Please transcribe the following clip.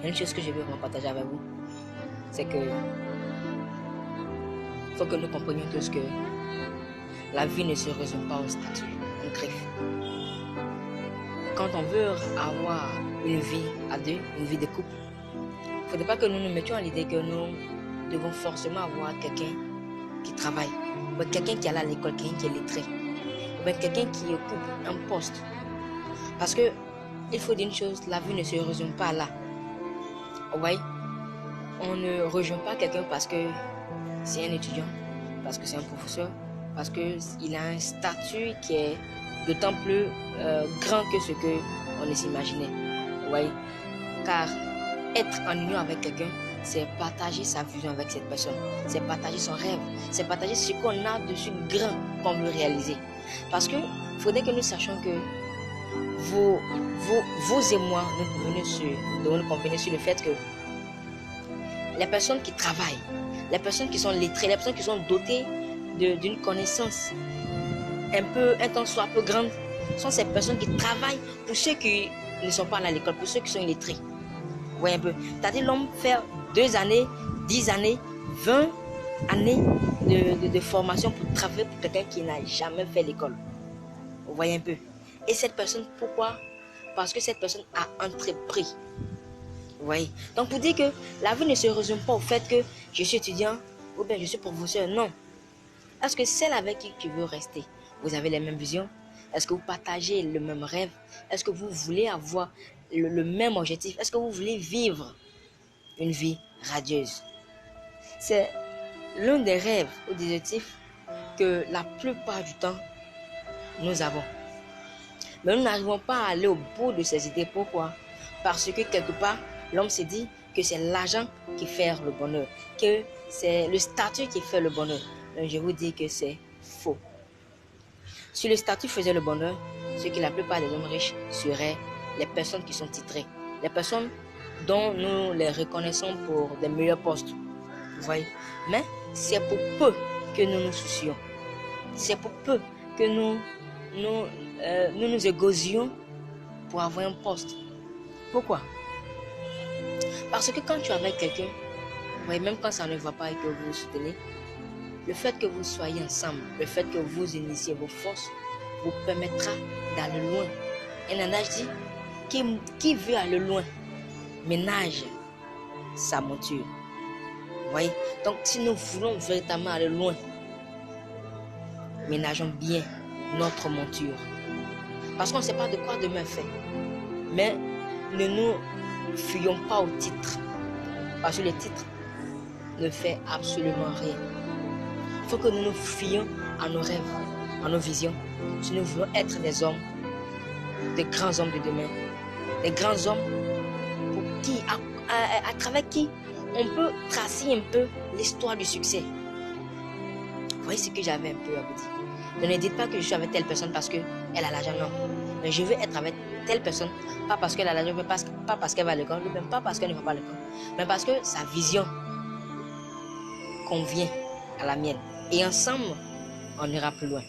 Il y a une chose que je veux vraiment partager avec vous, c'est que il faut que nous comprenions tous que la vie ne se résume pas au statut, en griffe. Quand on veut avoir une vie à deux, une vie de couple, il ne faudrait pas que nous nous mettions à l'idée que nous devons forcément avoir quelqu'un qui travaille, ou quelqu'un qui est allé à l'école, quelqu'un qui est lettré, ou quelqu'un qui occupe un poste. Parce que il faut dire une chose, la vie ne se résume pas là. Vous voyez, on ne rejoint pas quelqu'un parce que c'est un étudiant, parce que c'est un professeur, parce qu'il a un statut qui est d'autant plus grand que ce qu'on ne s'imaginait. Vous voyez, car être en union avec quelqu'un, c'est partager sa vision avec cette personne, c'est partager son rêve, c'est partager ce qu'on a dessus grand qu'on veut réaliser. Parce que il faudrait que nous sachions que vous et moi, nous devons nous convenir sur le fait que les personnes qui travaillent, les personnes qui sont lettrées, les personnes qui sont dotées d'une connaissance un temps soit peu grande, sont ces personnes qui travaillent pour ceux qui ne sont pas à l'école, pour ceux qui sont illettrés. Vous voyez un peu. C'est-à-dire l'homme fait 2 années, 10 années, 20 années de formation pour travailler pour quelqu'un qui n'a jamais fait l'école. Vous voyez un peu. Et cette personne, pourquoi? Parce que cette personne a entrepris. Vous voyez. Donc pour dire que la vie ne se résume pas au fait que je suis étudiant ou bien je suis professeur. Non. Est-ce que celle avec qui tu veux rester, vous avez les mêmes visions? Est-ce que vous partagez le même rêve? Est-ce que vous voulez avoir le même objectif? Est-ce que vous voulez vivre une vie radieuse? C'est l'un des rêves ou des objectifs que la plupart du temps, nous avons. Mais nous n'arrivons pas à aller au bout de ces idées. Pourquoi? Parce que quelque part, l'homme s'est dit que c'est l'argent qui fait le bonheur, que c'est le statut qui fait le bonheur. Donc je vous dis que c'est faux. Si le statut faisait le bonheur, ce que la plupart des hommes riches seraient les personnes qui sont titrées, les personnes dont nous les reconnaissons pour des meilleurs postes. Vous voyez? Mais c'est pour peu que nous nous soucions. C'est pour peu que nous égosions pour avoir un poste. Pourquoi? Parce que quand tu es avec quelqu'un, vous voyez, même quand ça ne va pas et que vous vous soutenez, le fait que vous soyez ensemble, le fait que vous initiez vos forces, vous permettra d'aller loin. Un adage dit, qui veut aller loin, ménage sa monture. Vous voyez? Donc si nous voulons véritablement aller loin, ménageons bien notre monture. Parce qu'on ne sait pas de quoi demain est fait. Mais ne nous fuyons pas au titre. Parce que le titre ne fait absolument rien. Il faut que nous nous fions à nos rêves, à nos visions. Si nous voulons être des hommes, des grands hommes de demain, des grands hommes pour qui, à travers qui on peut tracer un peu l'histoire du succès. Vous voyez ce que j'avais un peu à vous dire. Ne dites pas que je suis avec telle personne parce qu'elle a l'argent, non. Mais je veux être avec telle personne, pas parce qu'elle a l'argent, pas parce qu'elle va à l'école, même pas parce qu'elle ne va pas à l'école, mais parce que sa vision convient à la mienne. Et ensemble, on ira plus loin.